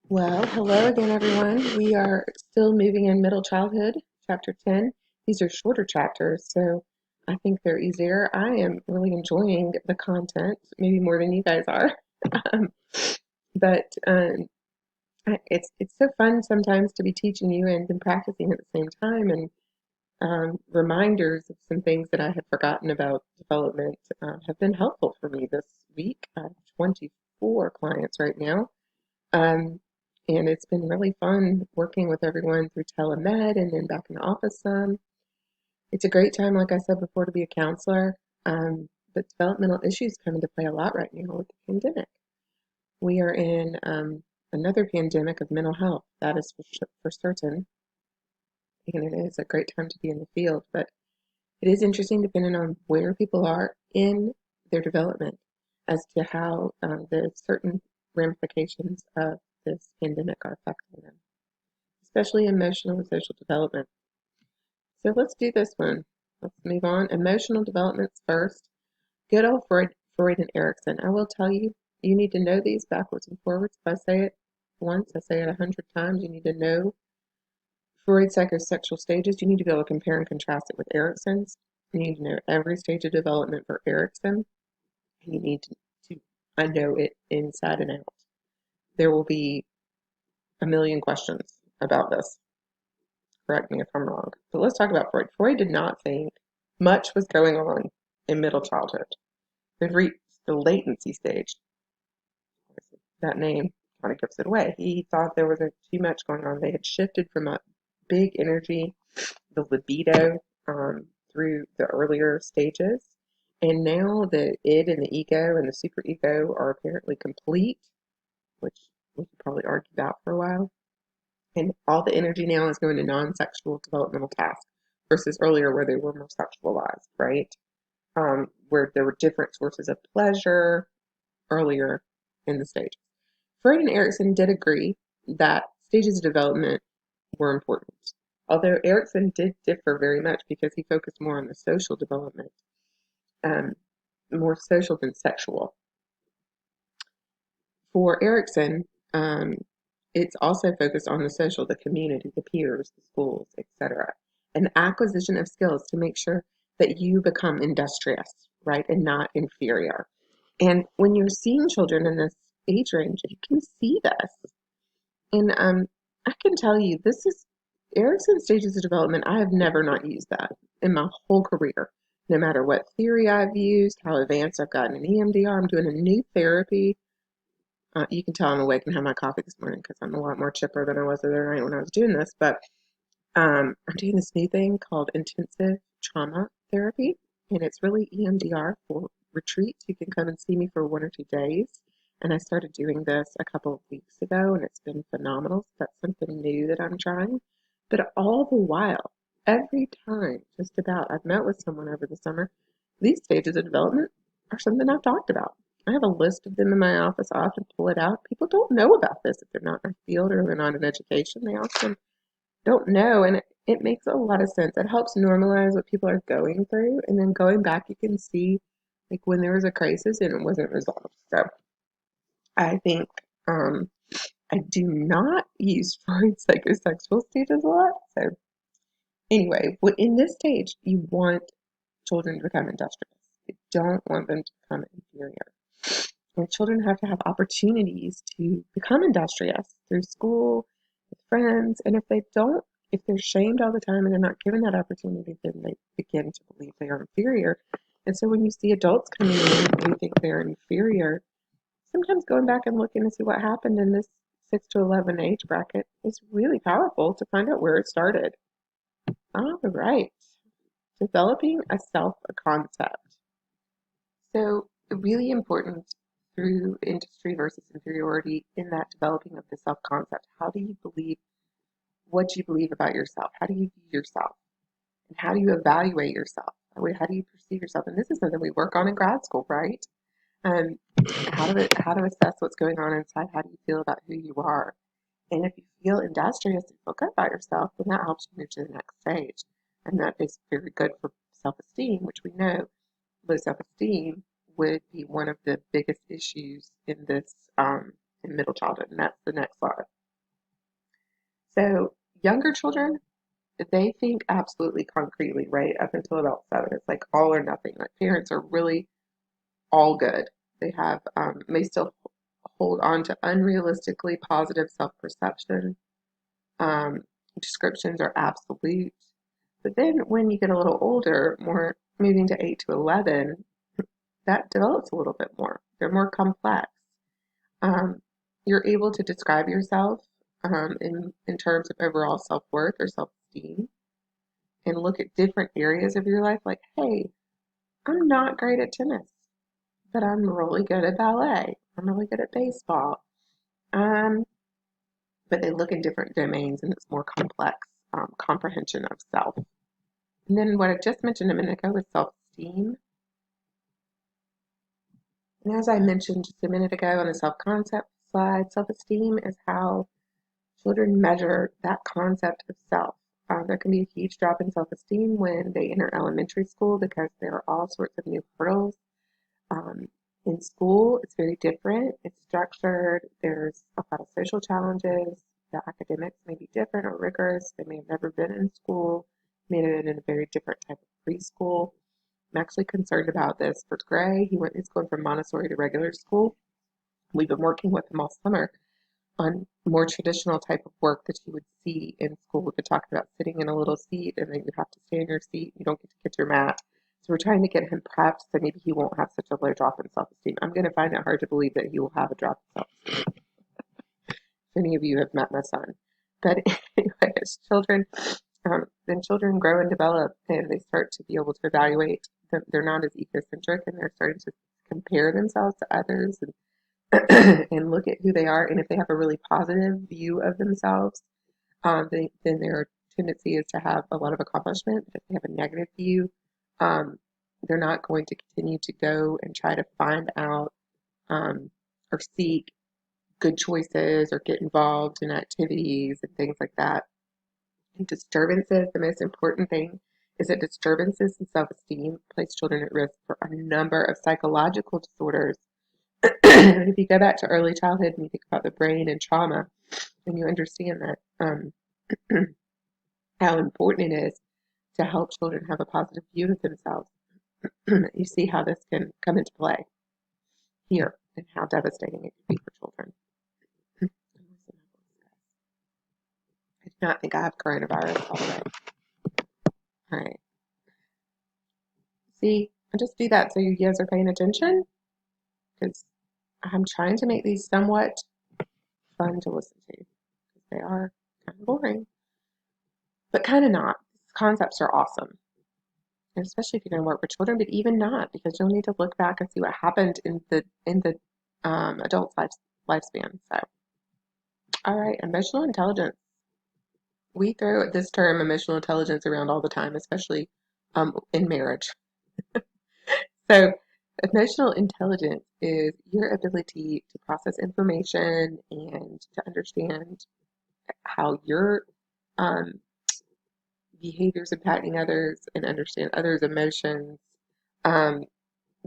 Well, hello again, everyone. We are still moving in middle childhood, chapter 10. These are shorter chapters, so I think they're easier. I am really enjoying the content, maybe more than you guys are. Um, but it's so fun sometimes to be teaching you and then practicing at the same time, and reminders of some things that I had forgotten about development have been helpful for me this week. I have 24 clients right now. Um, and it's been really fun working with everyone through telemed and then back in the office some. It's a great time, like I said before, to be a counselor. But developmental issues come into play a lot right now with the pandemic. We are in another pandemic of mental health, that is for certain. And it is a great time to be in the field. But it is interesting, depending on where people are in their development, as to how the certain ramifications of this pandemic are affecting them, especially emotional and social development. So let's do this one. Let's move on. Emotional developments first. Good old Freud and Erickson. I will tell you, you need to know these backwards and forwards. If I say it once, I say it 100 times. You need to know Freud's psychosexual stages. You need to be able to compare and contrast it with Erickson's. You need to know every stage of development for Erickson. And you need to know it inside and out. There will be a million questions about this. Correct me if I'm wrong. But let's talk about Freud. Freud did not think much was going on in middle childhood. They've reached the latency stage. That name kind of gives it away. He thought there was too much going on. They had shifted from a big energy, the libido, through the earlier stages. And now the id and the ego and the superego are apparently complete, which we could probably argue about for a while. And all the energy now is going to non-sexual developmental tasks versus earlier where they were more sexualized, right? Where there were different sources of pleasure earlier in the stage. Freud and Erikson did agree that stages of development were important. Although Erikson did differ very much because he focused more on the social development, um, more social than sexual. For Erikson, it's also focused on the social, the community, the peers, the schools, etc. An acquisition of skills to make sure that you become industrious, right, and not inferior. And when you're seeing children in this age range, you can see this. And I can tell you, this is Erickson's stages of development. I have never not used that in my whole career. No matter what theory I've used, how advanced I've gotten in EMDR, I'm doing a new therapy. You can tell I'm awake and have my coffee this morning because I'm a lot more chipper than I was the other night when I was doing this. But I'm doing this new thing called intensive trauma therapy, and it's really EMDR for retreats. You can come and see me for 1 or 2 days. And I started doing this a couple of weeks ago, and it's been phenomenal. So that's something new that I'm trying. But all the while, every time, just about, I've met with someone over the summer, these stages of development are something I've talked about. I have a list of them in my office. I often pull it out. People don't know about this if they're not in our field or they're not in education. They often don't know, and it makes a lot of sense. It helps normalize what people are going through, and then going back, you can see like when there was a crisis and it wasn't resolved. So I think um, I do not use Freud's psychosexual stages a lot. So anyway, in this stage, you want children to become industrious. You don't want them to become inferior. And children have to have opportunities to become industrious through school, with friends, and if they're shamed all the time and they're not given that opportunity, then they begin to believe they are inferior. And so when you see adults coming in who think they're inferior, sometimes going back and looking to see what happened in this 6 to 11 age bracket is really powerful to find out where it started. All right, developing a self-concept. So really important through industry versus inferiority in that developing of the self-concept. How do you believe what you believe about yourself? How do you view yourself? And how do you evaluate yourself? How do you perceive yourself? And this is something we work on in grad school, right? Um, how to assess what's going on inside. How do you feel about who you are? And if you feel industrious and feel good about yourself, then that helps you move to the next stage. And that is very good for self-esteem, which we know low self-esteem would be one of the biggest issues in this in middle childhood, and that's the next slide. So younger children, they think absolutely concretely, right? Up until about 7, it's like all or nothing. Like parents are really all good. They have may still hold on to unrealistically positive self-perception. Um, Descriptions are absolute. But then when you get a little older, more moving to 8 to 11, that develops a little bit more. They're more complex. Um, you're able to describe yourself in terms of overall self-worth or self-esteem and look at different areas of your life like, hey, I'm not great at tennis, but I'm really good at ballet. I'm really good at baseball. Um, but they look in different domains and it's more complex comprehension of self. And then what I just mentioned a minute ago was self-esteem. And as I mentioned just a minute ago on the self-concept slide, self-esteem is how children measure that concept of self. There can be a huge drop in self-esteem when they enter elementary school because there are all sorts of new hurdles. Um, in school, it's very different. It's structured. There's a lot of social challenges. The academics may be different or rigorous. They may have never been in school, may have been in a very different type of preschool. I'm actually concerned about this for Gray. He's going from Montessori to regular school. We've been working with him all summer on more traditional type of work that you would see in school. We've been talking about sitting in a little seat and then you have to stay in your seat. You don't get to get your mat. So we're trying to get him prepped so maybe he won't have such a low drop in self-esteem. I'm going to find it hard to believe that he will have a drop in self-esteem. If any of you have met my son. But anyway, as children, then children grow and develop and they start to be able to evaluate. They're not as egocentric and they're starting to compare themselves to others and look at who they are. And if they have a really positive view of themselves, then their tendency is to have a lot of accomplishment. If they have a negative view, um, they're not going to continue to go and try to find out or seek good choices or get involved in activities and things like that. And disturbances, the most important thing is that disturbances in self-esteem place children at risk for a number of psychological disorders. If you go back to early childhood and you think about the brain and trauma, and you understand that how important it is to help children have a positive view of themselves, you see how this can come into play here and how devastating it can be for children. I do not think I have coronavirus, by the way. All right. See, I just do that so you guys are paying attention because I'm trying to make these somewhat fun to listen to because they are kind of boring, but kind of not. These concepts are awesome, and especially if you're going to work with children, but even not because you'll need to look back and see what happened in the adult lifespan. So, all right, emotional intelligence. We throw this term emotional intelligence around all the time, especially in marriage. So, emotional intelligence is your ability to process information and to understand how your um, behaviors impacting others and understand others' emotions. Um,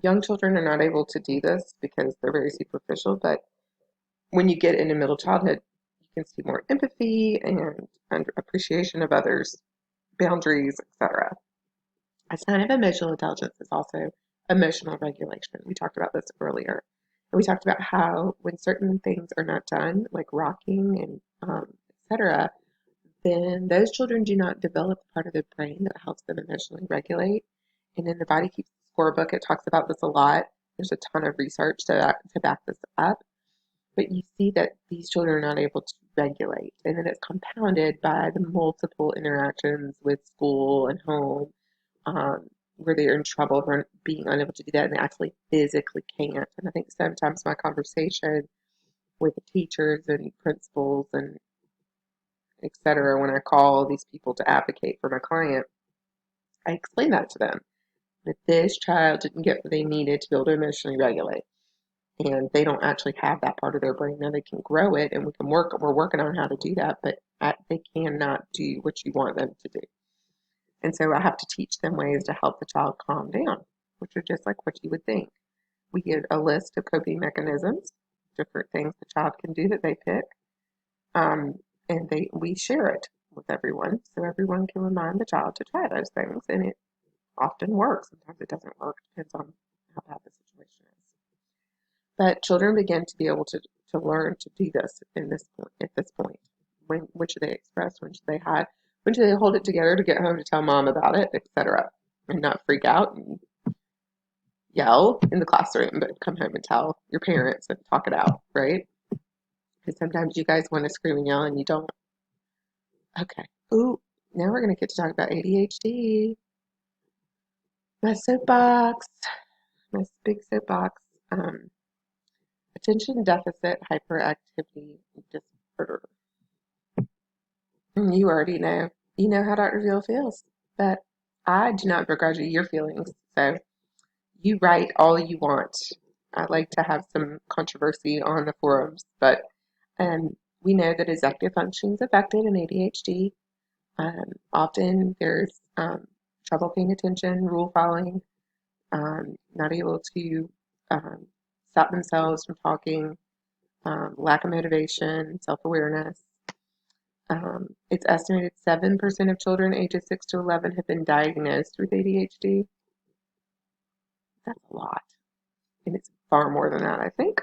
Young children are not able to do this because they're very superficial, but when you get into middle childhood, you can see more empathy and appreciation of others, boundaries, etc. A sign of emotional intelligence is also emotional regulation. We talked about this earlier. And we talked about how when certain things are not done, like rocking and etc., then those children do not develop the part of their brain that helps them emotionally regulate. And in the Body Keeps the Score book, it talks about this a lot. There's a ton of research to back this up. But you see that these children are not able to regulate. And then it's compounded by the multiple interactions with school and home where they're in trouble for being unable to do that and they actually physically can't. And I think sometimes my conversation with the teachers and principals and et cetera, when I call these people to advocate for my client, I explain that to them that this child didn't get what they needed to be able to emotionally regulate. And they don't actually have that part of their brain. Now they can grow it and we're working on how to do that, but they cannot do what you want them to do. And so I have to teach them ways to help the child calm down, which are just like what you would think. We give a list of coping mechanisms different things the child can do that they pick. Um, and we share it with everyone so everyone can remind the child to try those things. And it often works. Sometimes it doesn't work. Depends on how bad the situation is. But children begin to be able to learn to do this at this point. When should they express? When should they hide? When should they hold it together to get home to tell mom about it, etc. And not freak out and yell in the classroom, but come home and tell your parents and talk it out, right? Because sometimes you guys want to scream and yell and you don't. Okay. Ooh, now we're going to get to talk about ADHD. My soapbox, my big soapbox. Attention deficit hyperactivity disorder. You already know. You know how Dr. Veal feels, but I do not begrudge you your feelings. So you write all you want. I like to have some controversy on the forums, but we know that executive function is affected in ADHD. Often there's trouble paying attention, rule following, not able to stop themselves from talking, lack of motivation, self awareness. It's estimated 7% of children ages 6 to 11 have been diagnosed with ADHD. That's a lot. And it's far more than that, I think.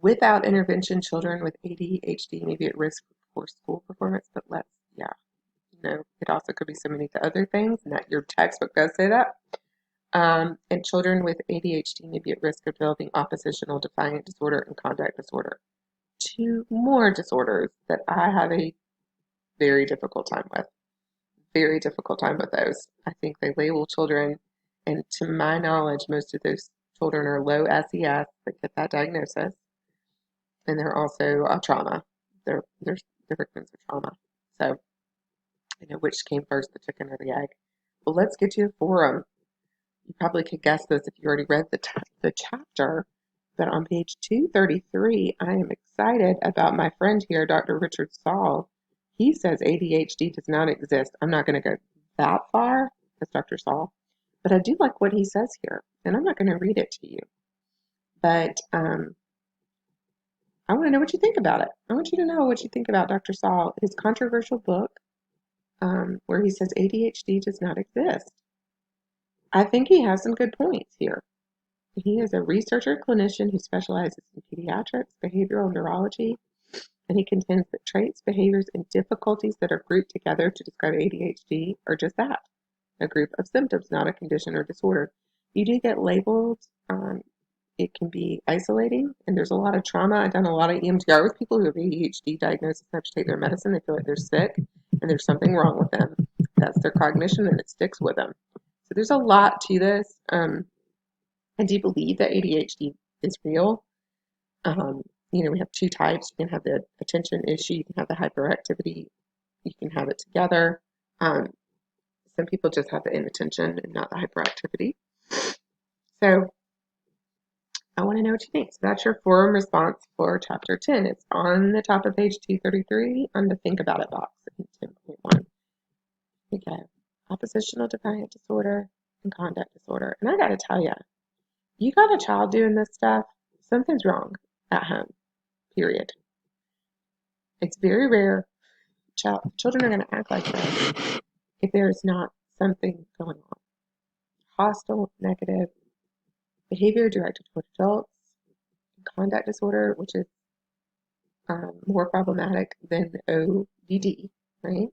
Without intervention, children with ADHD may be at risk for poor school performance, but it also could be so many other things, and that your textbook does say that. And children with ADHD may be at risk of developing oppositional defiant disorder and conduct disorder. 2 more disorders that I have a very difficult time with. Very difficult time with those. I think they label children, and to my knowledge, most of those children are low SES that get that diagnosis, and they're also trauma. They're victims of trauma. So, which came first, the chicken or the egg? Well, let's get to a forum. You probably could guess this if you already read the chapter, but on page 233, I am excited about my friend here, Dr. Richard Saul. He says ADHD does not exist. I'm not going to go that far as Dr. Saul, but I do like what he says here, and I'm not going to read it to you. But I want to know what you think about it. I want you to know what you think about Dr. Saul, his controversial book, where he says ADHD does not exist. I think he has some good points here. He is a researcher clinician who specializes in pediatrics, behavioral neurology, and he contends that traits, behaviors, and difficulties that are grouped together to describe ADHD are just that, a group of symptoms, not a condition or disorder. You do get labeled. It can be isolating, and there's a lot of trauma. I've done a lot of EMDR with people who have ADHD diagnosis and have to take their medicine. They feel like they're sick, and there's something wrong with them. That's their cognition, and it sticks with them. So there's a lot to this. I do believe that ADHD is real. We have 2 types. You can have the attention issue, you can have the hyperactivity, you can have it together. Some people just have the inattention and not the hyperactivity. So I want to know what you think. So that's your forum response for chapter 10. It's on the top of page 233 on the Think About It box in 10.1. Okay, oppositional defiant disorder and conduct disorder. And I got to tell you, you got a child doing this stuff, something's wrong at home, period. It's very rare children are going to act like this if there's not something going on. Hostile, negative behavior directed toward adults, conduct disorder, which is more problematic than ODD, right?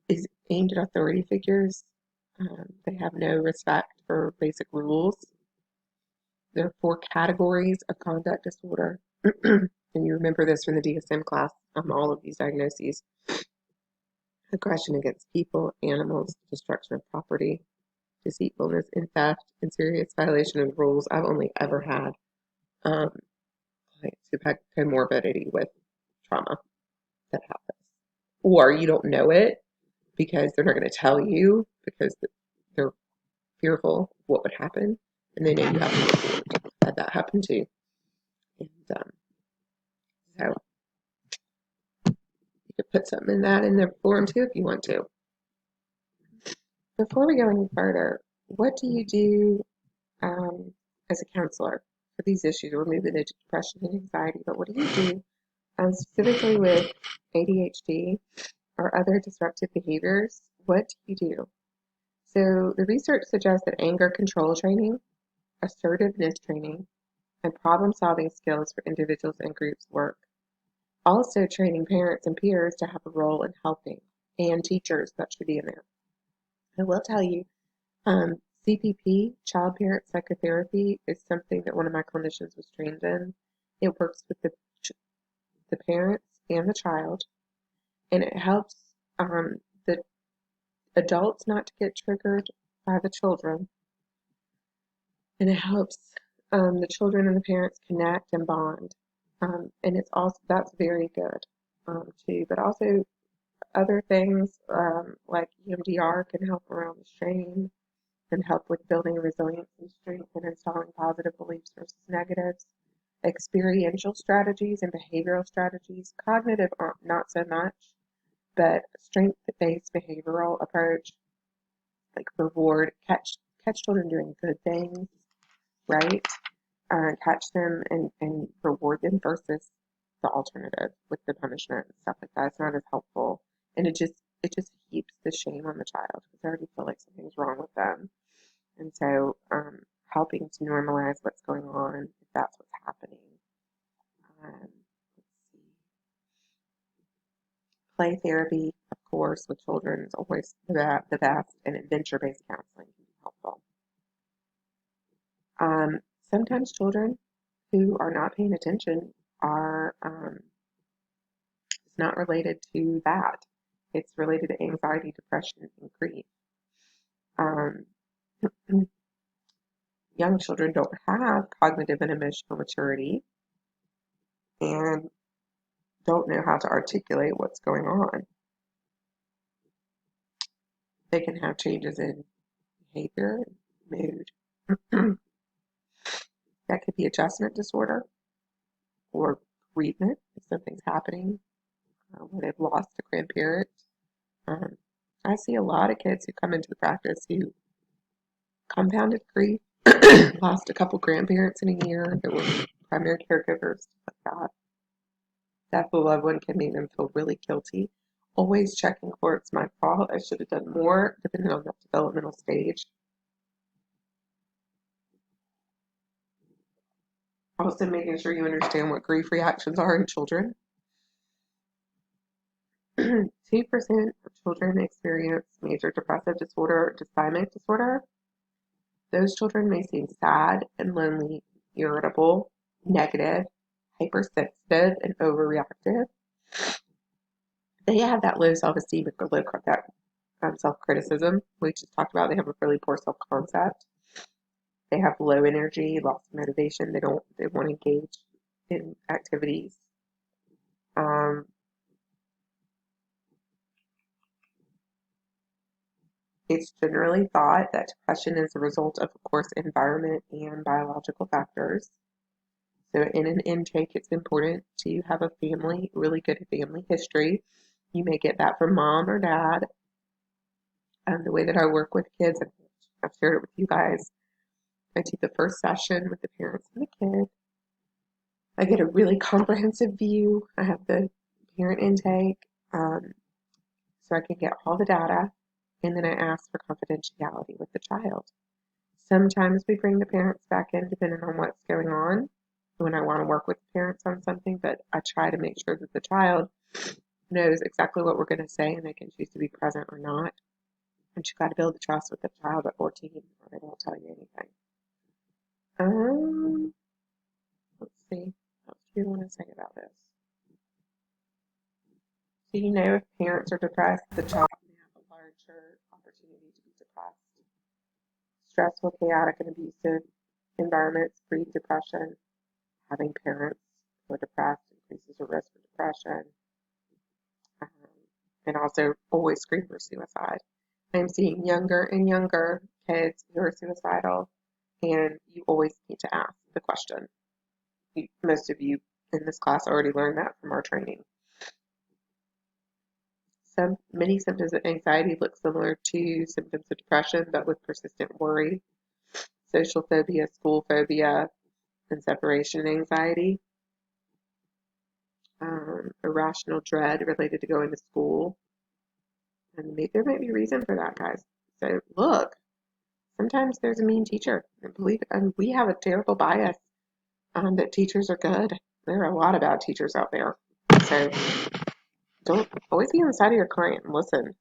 Is aimed at authority figures. They have no respect for basic rules. There are 4 categories of conduct disorder. And you remember this from the DSM class, all of these diagnoses. Aggression against people, animals, destruction of property, deceitfulness and theft, and serious violation of rules. I've only ever had clients who've had comorbidity with trauma that happens. Or you don't know it because they're not going to tell you because they're fearful of what would happen, and they know you have to report. I've had that happen too. And so you could put something in that in the form too if you want to. Before we go any further, what do you do as a counselor for these issues. We're moving into depression and anxiety, but what do you do specifically with ADHD or other disruptive behaviors? What do you do? So the research suggests that anger control training, assertiveness training, and problem-solving skills for individuals and groups work. Also training parents and peers to have a role in helping, and teachers, that should be in there. I will tell you, CPP, child parent psychotherapy, is something that one of my clinicians was trained in. It works with the parents and the child, and it helps the adults not to get triggered by the children, and it helps the children and the parents connect and bond. And it's also that's very good too. But also other things like EMDR can help around the shame and help with building resilience and strength and installing positive beliefs versus negatives. Experiential strategies and behavioral strategies, cognitive not so much, but strength-based behavioral approach, like reward, catch children doing good things, right? Catch them and reward them versus the alternative with the punishment and stuff like that. It's not as helpful, and it just heaps the shame on the child because they already feel like something's wrong with them, and so helping to normalize what's going on if that's what's happening. Let's see. Play therapy, of course, with children is always the best, and adventure-based counseling can be helpful. Sometimes children who are not paying attention are it's not related to that. It's related to anxiety, depression, and grief. Um, young children don't have cognitive and emotional maturity and don't know how to articulate what's going on. They can have changes in behavior, mood. That could be adjustment disorder or bereavement if something's happening where they've lost a grandparent. I see a lot of kids who come into the practice who compounded grief, lost a couple grandparents in a year that were primary caregivers, stuff like that. Death of a loved one can make them feel really guilty. Always checking for it's my fault. I should have done more, depending on the developmental stage. Also making sure you understand what grief reactions are in children. 2% of children experience major depressive disorder or dysthymic disorder. Those children may seem sad and lonely, irritable, negative, hypersensitive, and overreactive. They have that low self-esteem and low self-criticism we just talked about. They have a really poor self-concept. They have low energy, loss of motivation. They want to engage in activities. It's generally thought that depression is a result of course, environment and biological factors. So in an intake, it's important to have a really good family history. You may get that from mom or dad. The way that I work with kids, I've shared it with you guys. I do the first session with the parents and the kid. I get a really comprehensive view. I have the parent intake, so I can get all the data, and then I ask for confidentiality with the child. Sometimes we bring the parents back in depending on what's going on when I want to work with the parents on something, but I try to make sure that the child knows exactly what we're going to say and they can choose to be present or not. And you've got to build the trust with the child at 14 or they won't tell you anything. Let's see. What do you want to say about this? So you know if parents are depressed, the child may have a larger opportunity to be depressed. Stressful, chaotic, and abusive environments breed depression. Having parents who are depressed increases the risk for depression. And also always screen for suicide. I'm seeing younger and younger kids who are suicidal, and you always need to ask the question. Most of you in this class already learned that from our training. Many symptoms of anxiety look similar to symptoms of depression, but with persistent worry. social phobia, school phobia, and separation anxiety, irrational dread related to going to school. And there might be a reason for that, guys. So look, sometimes there's a mean teacher. And we have a terrible bias that teachers are good. There are a lot of bad teachers out there. So don't always be on the side of your client and listen.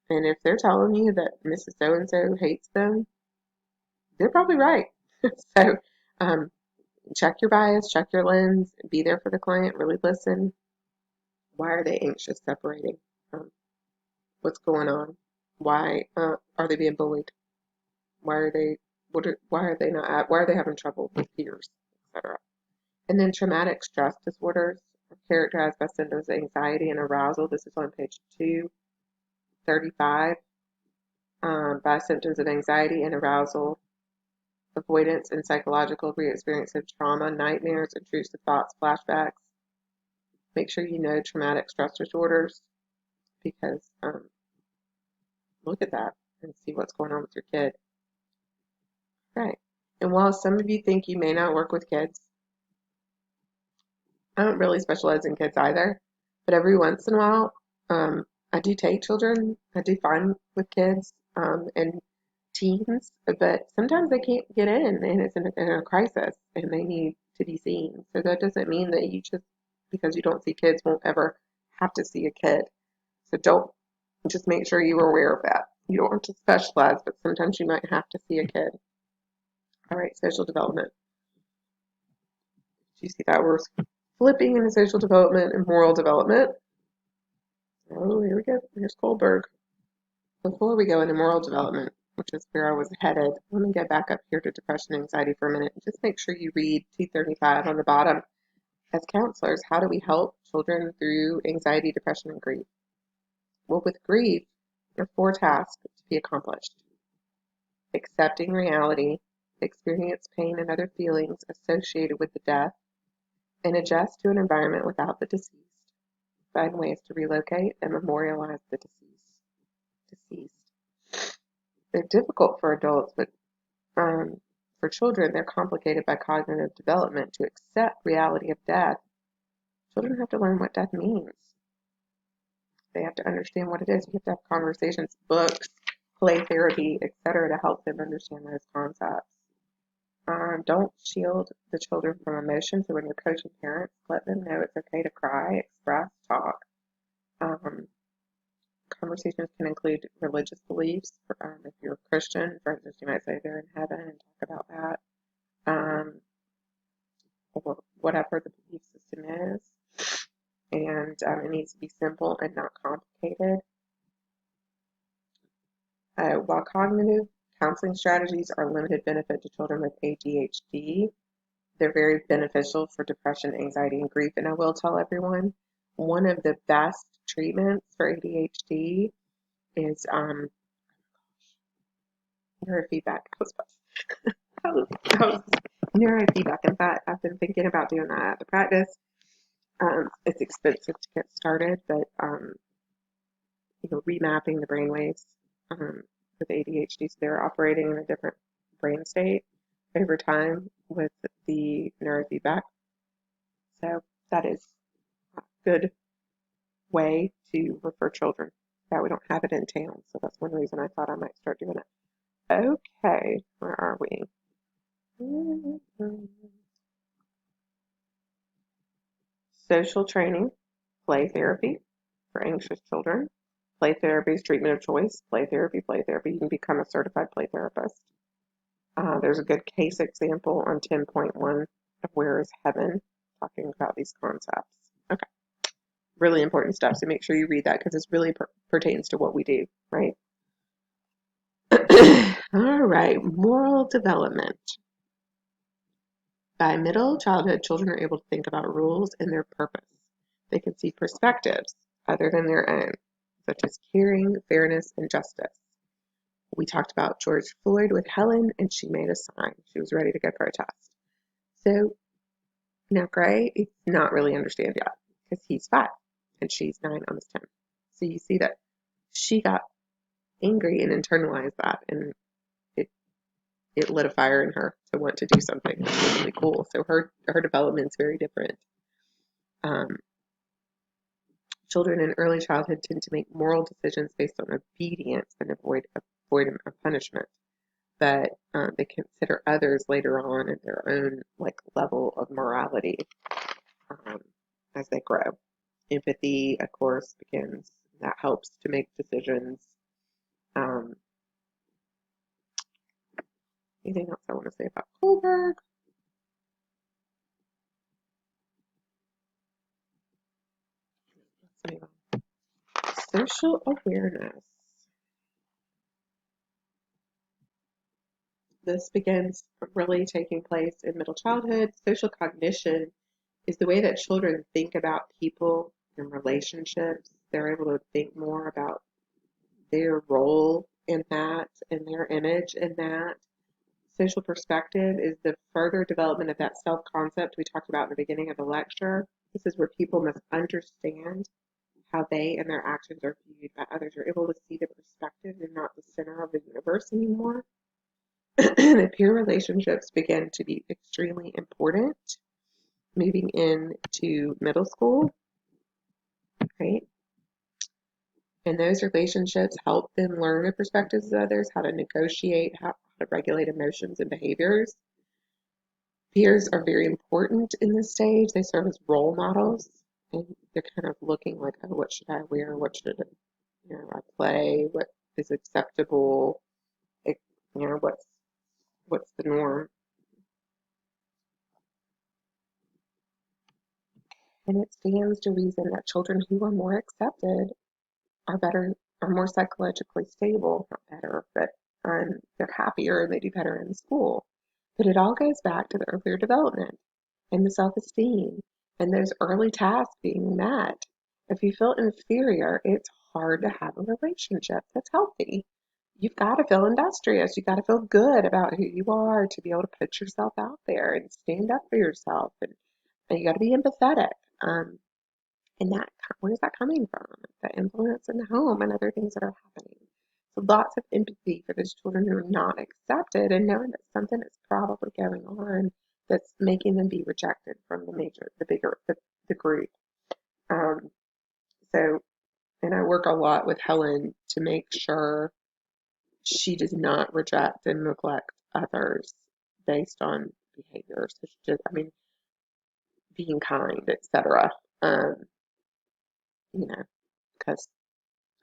And if they're telling you that Mrs. So-and-so hates them, they're probably right. So um, check your bias, check your lens, be there for the client, really listen. Why are they anxious separating? Um, what's going on? Why are they being bullied? Why are they why are they not why are they having trouble with peers, etc. And then traumatic stress disorders are characterized by symptoms of anxiety and arousal. This is on page 235. By symptoms of anxiety and arousal, avoidance and psychological re-experience of trauma, nightmares, intrusive thoughts, flashbacks. Make sure you know traumatic stress disorders because look at that and see what's going on with your kid. Right. And while some of you think you may not work with kids, I don't really specialize in kids either, but every once in a while, I do take children. I do fine with kids and teens, but sometimes they can't get in and it's in a crisis and they need to be seen. So that doesn't mean that you just, because you don't see kids, won't ever have to see a kid. So don't, just make sure you're aware of that. You don't have to specialize, but sometimes you might have to see a kid. All right, social development. Do you see that? We're flipping into social development and moral development. Oh, here we go. Here's Goldberg. Before we go into moral development, which is where I was headed, let me get back up here to depression and anxiety for a minute. Just make sure you read 235 on the bottom. As counselors, how do we help children through anxiety, depression, and grief? Well, with grief, there are 4 tasks to be accomplished. Accepting reality, experience pain and other feelings associated with the death, and adjust to an environment without the deceased. Find ways to relocate and memorialize the deceased. They're difficult for adults, but for children, they're complicated by cognitive development. To accept reality of death, children have to learn what death means. They have to understand what it is. You have to have conversations, books, play therapy, etc., to help them understand those concepts. Don't shield the children from emotion. So when you're coaching parents, let them know it's okay to cry, express, talk. Conversations can include religious beliefs. If you're a Christian, for instance, you might say they're in heaven and talk about that. Or whatever the belief system is. And it needs to be simple and not complicated. While cognitive counseling strategies are limited benefit to children with ADHD, they're very beneficial for depression, anxiety, and grief. And I will tell everyone, one of the best treatments for ADHD is neurofeedback. Neurofeedback. In fact, I've been thinking about doing that at the practice. It's expensive to get started, but remapping the brainwaves with ADHD, so they're operating in a different brain state over time with the neurofeedback. So that is a good way to refer children. Yeah, we don't have it in town, so that's one reason I thought I might start doing it. Okay, where are we? Social training, play therapy for anxious children. Play therapy is treatment of choice. Play therapy, play therapy. You can become a certified play therapist. There's a good case example on 10.1 of Where is Heaven, talking about these concepts. Okay, really important stuff, so make sure you read that because this really pertains to what we do, right? All right, moral development. By middle childhood, children are able to think about rules and their purpose. They can see perspectives other than their own, such as caring, fairness, and justice. We talked about George Floyd with Helen, and she made a sign. She was ready to go protest. So now Gray is not really understand yet because he's 5 and she's 9, almost 10. So you see that she got angry and internalized that, and it it lit a fire in her to want to do something. It's really cool. So her development's very different. Um, Children in early childhood tend to make moral decisions based on obedience and avoidance of punishment, but they consider others later on at their own like level of morality um, as they grow. Empathy, of course, begins. That helps to make decisions. Um, Anything else I want to say about Kohlberg? Let's move on. Social awareness. This begins really taking place in middle childhood. Social cognition is the way that children think about people and relationships. They're able to think more about their role in that and their image in that. Social perspective is the further development of that self concept we talked about in the beginning of the lecture. This is where people must understand how they and their actions are viewed by others. You're able to see the perspective. You're not the center of the universe anymore. The peer relationships begin to be extremely important moving into middle school, right? And those relationships help them learn the perspectives of others, how to negotiate, how to regulate emotions and behaviors. Peers are very important in this stage. They serve as role models, and they're kind of looking like, oh, what should I wear? What should I play? What is acceptable? What's the norm? And it stands to reason that children who are more accepted are more psychologically stable, not better, but they're happier and they do better in school. But it all goes back to the earlier development and the self-esteem and those early tasks being met. If you feel inferior, it's hard to have a relationship that's healthy. You've got to feel industrious. You've got to feel good about who you are to be able to put yourself out there and stand up for yourself. And you got to be empathetic. Um, and where's that coming from? The influence in the home and other things that are happening. So lots of empathy for those children who are not accepted and knowing that something is probably going on that's making them be rejected from the group. Um, so, and I work a lot with Helen to make sure she does not reject and neglect others based on behavior. So she just, I mean, being kind, etc. Um, because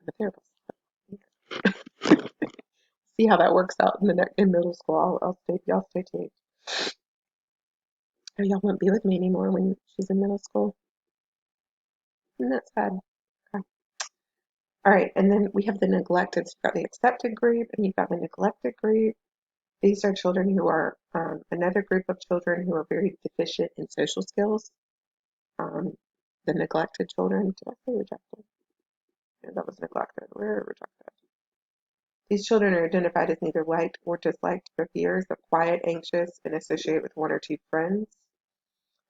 I'm a therapist. See how that works out in middle school. Y'all stay tuned. Oh, y'all won't be with me anymore when she's in middle school. And that's sad. Okay. All right, and then we have the neglected. So you've got the accepted group, and you've got the neglected group. These are children who are another group of children who are very deficient in social skills. Um, the neglected children. Did I say rejected? No, that was neglected. We're rejected. These children are identified as neither liked or disliked by peers. They're quiet, anxious, and associated with one or two friends.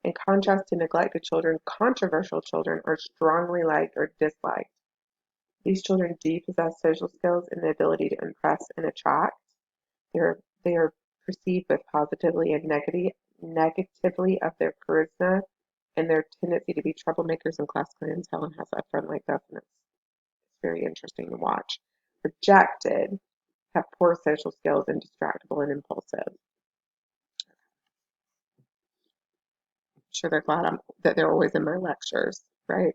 In contrast to neglected children, controversial children are strongly liked or disliked. These children do possess social skills and the ability to impress and attract. They are perceived both positively and negatively of their charisma and their tendency to be troublemakers in class clowns. Helen has a friend like this, and it's very interesting to watch. Rejected have poor social skills and distractible and impulsive. I'm sure they're glad that they're always in my lectures, right?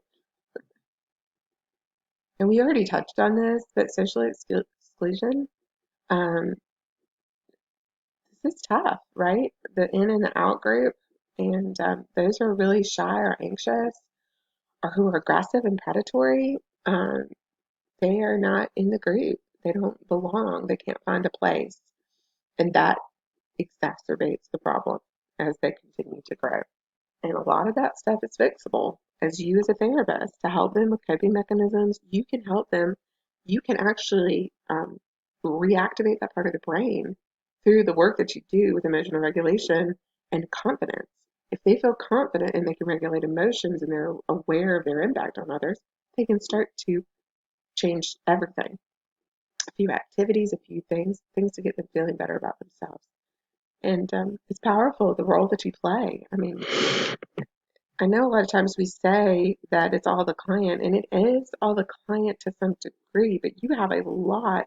And we already touched on this, but social exclusion, um, this is tough, right? The in and the out group, and those who are really shy or anxious or who are aggressive and predatory, they are not in the group. They don't belong. They can't find a place. And that exacerbates the problem as they continue to grow. And a lot of that stuff is fixable. As you, as a therapist, to help them with coping mechanisms, you can help them. You can actually reactivate that part of the brain through the work that you do with emotional regulation and confidence. If they feel confident and they can regulate emotions and they're aware of their impact on others, they can start to change everything. A few activities, a few things to get them feeling better about themselves. And it's powerful, the role that you play. I mean, I know a lot of times we say that it's all the client, and it is all the client to some degree, but you have a lot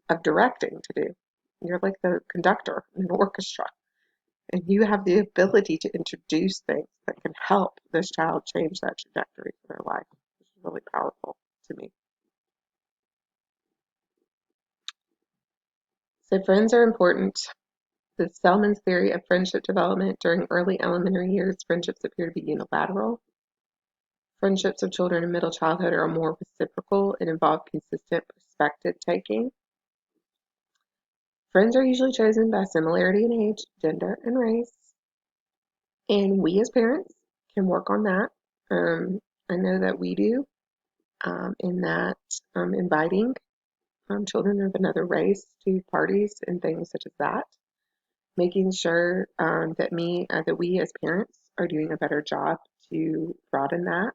of directing to do. You're like the conductor in an orchestra, and you have the ability to introduce things that can help this child change that trajectory for their life, which is really powerful to me. So, friends are important. The Selman's theory of friendship development during early elementary years, friendships appear to be unilateral. Friendships of children in middle childhood are more reciprocal and involve consistent perspective taking. Friends are usually chosen by similarity in age, gender, and race. And we as parents can work on that. I know that we do, in that inviting children of another race to parties and things such as that. Making sure that we as parents are doing a better job to broaden that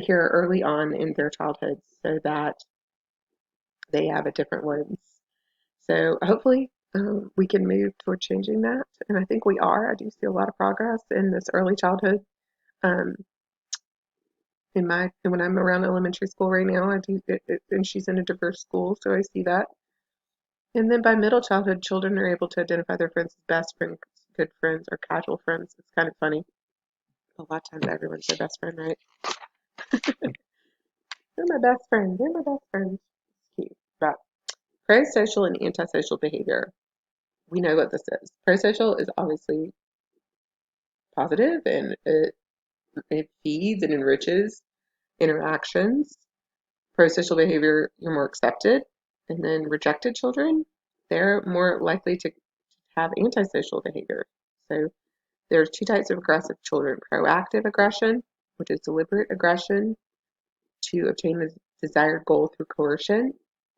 here early on in their childhood so that they have a different lens. So hopefully we can move toward changing that. And I think we are. I do see a lot of progress in this early childhood. Um, when I'm around elementary school right now, and she's in a diverse school, so I see that. And then by middle childhood, children are able to identify their friends as best friends, good friends, or casual friends. It's kind of funny. A lot of times everyone's their best friend, right? They're my best friend. They're my best friend. It's cute. But pro-social and antisocial behavior. We know what this is. Pro-social is obviously positive, and it feeds and enriches interactions. Pro-social behavior, you're more accepted. And then rejected children, they're more likely to have antisocial behavior. So there's two types of aggressive children: proactive aggression, which is deliberate aggression to obtain the desired goal through coercion,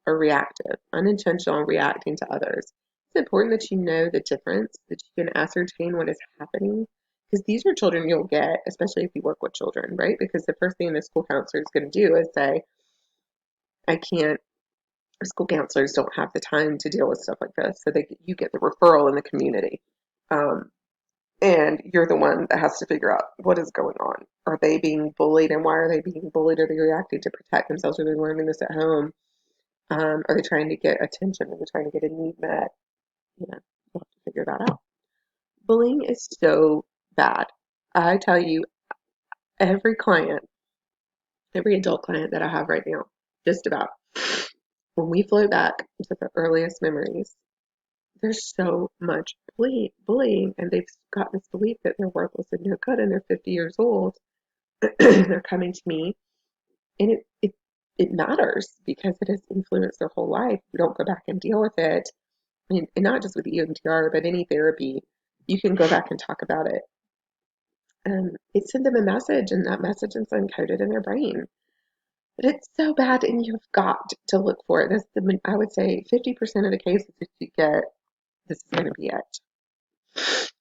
or reactive, unintentional reacting to others. It's important that you know the difference, that you can ascertain what is happening, because these are children you'll get, especially if you work with children, right? Because the first thing the school counselor is going to do is say, I can't, school counselors don't have the time to deal with stuff like this, so you get the referral in the community. Um, and you're the one that has to figure out what is going on. Are they being bullied, and why are they being bullied? Are they reacting to protect themselves? Are they learning this at home? Are they trying to get attention? Are they trying to get a need met? You know, you have to figure that out. Bullying is so bad. I tell you, every client, every adult client that I have right now, just about, when we float back to the earliest memories, there's so much bullying, and they've got this belief that they're worthless and no good, and they're 50 years old. They're coming to me, and it matters because it has influenced their whole life. You don't go back and deal with it. I mean, and not just with EMDR, but any therapy, you can go back and talk about it. It sent them a message, and that message is encoded in their brain. But it's so bad, and you've got to look for it. I would say 50% of the cases that you get, this is going to be it.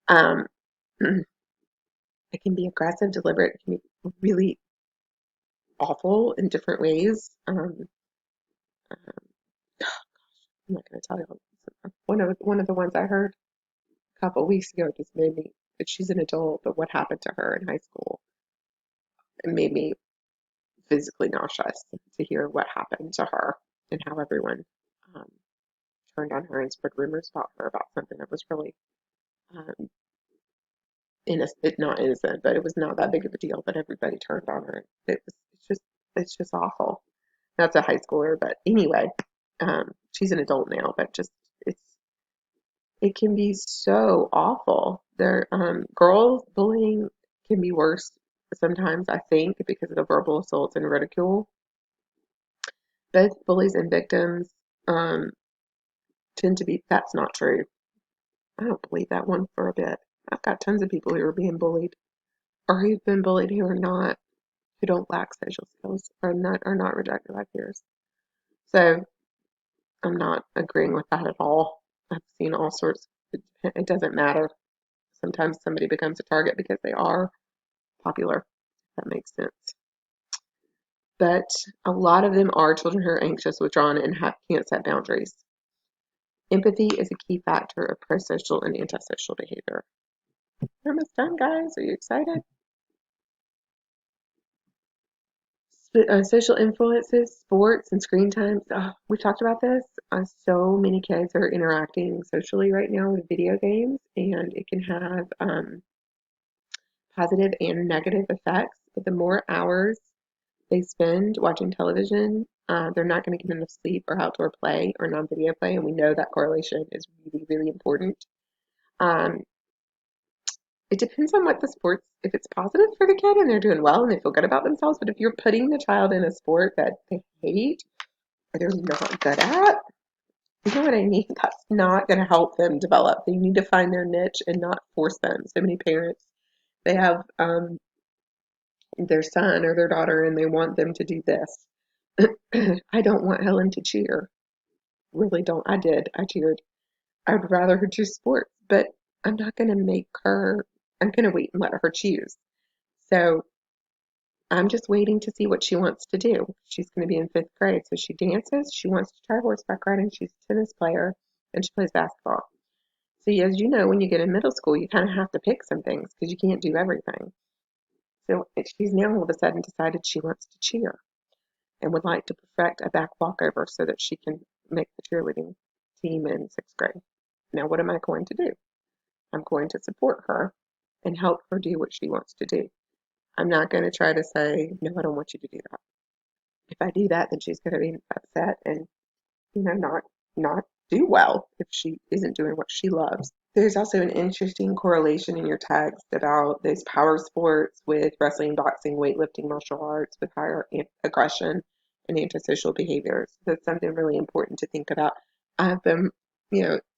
Um, it can be aggressive, deliberate. It can be really awful in different ways. I'm not going to tell you. One of the ones I heard a couple of weeks ago just made me. She's an adult, but what happened to her in high school? It made me physically nauseous to hear what happened to her and how everyone um, turned on her and spread rumors about her about something that was really um, not innocent, but it was not that big of a deal. But everybody turned on her. It's just awful. That's a high schooler, but anyway, she's an adult now. But just it's it can be so awful. Girls bullying can be worse sometimes, I think, because of the verbal assaults and ridicule. Both bullies and victims um, tend to be, that's not true. I don't believe that one for a bit. I've got tons of people who are being bullied or who've been bullied who don't lack social skills or are not rejected by peers. So I'm not agreeing with that at all. I've seen all sorts. It doesn't matter. Sometimes somebody becomes a target because they are popular, if that makes sense. But a lot of them are children who are anxious, withdrawn, and can't set boundaries. Empathy is a key factor of prosocial and antisocial behavior. We're almost done, guys. Are you excited? Social influences, sports, and screen time. Oh, we talked about this. So many kids are interacting socially right now with video games, and it can have positive and negative effects. But the more hours they spend watching television, they're not going to get enough sleep or outdoor play or non-video play, and we know that correlation is really, really important. Um, it depends on what the sports, if it's positive for the kid and they're doing well and they feel good about themselves, but if you're putting the child in a sport that they hate or they're not good at, you know what I mean? That's not going to help them develop. They need to find their niche and not force them. So many parents, they have their son or their daughter and they want them to do this. I don't want Helen to cheer. Really don't. I did. I cheered. I'd rather her choose sports, but I'm not going to make her, I'm going to wait and let her choose. So I'm just waiting to see what she wants to do. She's going to be in fifth grade. So she dances, she wants to try horseback riding, she's a tennis player, and she plays basketball. So as you know, when you get in middle school, you kind of have to pick some things because you can't do everything. So she's now all of a sudden decided she wants to cheer and would like to perfect a back walkover so that she can make the cheerleading team in sixth grade. Now, what am I going to do? I'm going to support her and help her do what she wants to do. I'm not going to try to say, no, I don't want you to do that. If I do that, then she's going to be upset and, not do well if she isn't doing what she loves. There's also an interesting correlation in your text about those power sports with wrestling, boxing, weightlifting, martial arts with higher aggression and antisocial behaviors. That's something really important to think about. I've been,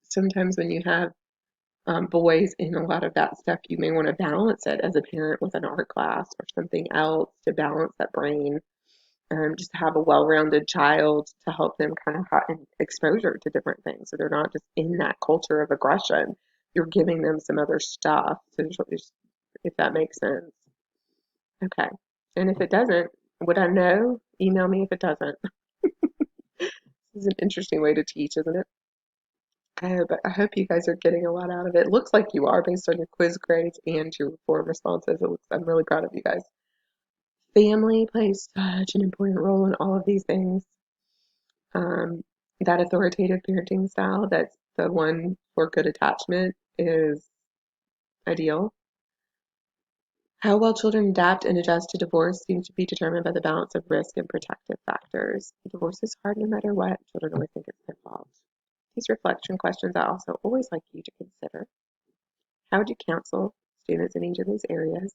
sometimes when you have boys in a lot of that stuff, you may want to balance it as a parent with an art class or something else to balance that brain. Just have a well-rounded child to help them kind of have exposure to different things so they're not just in that culture of aggression. You're giving them some other stuff, so if that makes sense. Okay. And if it doesn't, would I know? Email me if it doesn't. This is an interesting way to teach, isn't it? But I hope you guys are getting a lot out of it. It looks like you are based on your quiz grades and your form responses. I'm really proud of you guys. Family plays such an important role in all of these things. Um, that authoritative parenting style, that's the one for good attachment, is ideal. How well children adapt and adjust to divorce seems to be determined by the balance of risk and protective factors. Divorce is hard no matter what. Children always think it's their fault. These reflection questions I also always like you to consider. How would you counsel students in each of these areas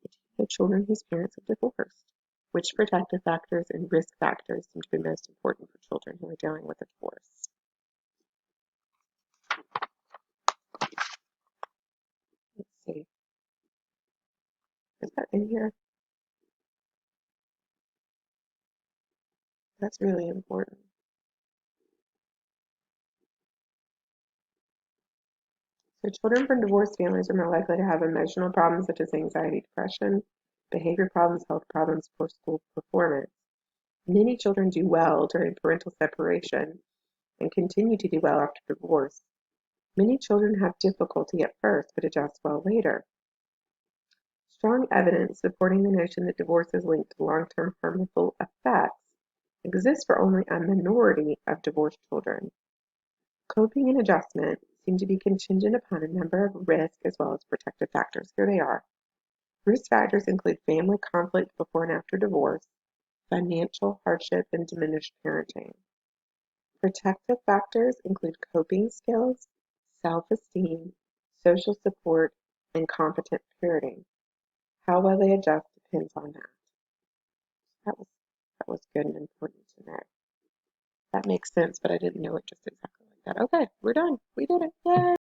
if you had children whose parents have divorced? Which protective factors and risk factors seem to be most important for children who are dealing with a divorce? Let's see. Is that in here? That's really important. So children from divorced families are more likely to have emotional problems such as anxiety, depression, behavior problems, health problems, poor school performance. Many children do well during parental separation and continue to do well after divorce. Many children have difficulty at first but adjust well later. Strong evidence supporting the notion that divorce is linked to long-term harmful effects exists for only a minority of divorced children. Coping and adjustment seem to be contingent upon a number of risk as well as protective factors. Here they are. Risk factors include family conflict before and after divorce, financial hardship, and diminished parenting. Protective factors include coping skills, self-esteem, social support, and competent parenting. How well they adjust depends on that. That was that was good and important to know. That makes sense, but I didn't know it just exactly like that. Okay, we're done. We did it. Yay!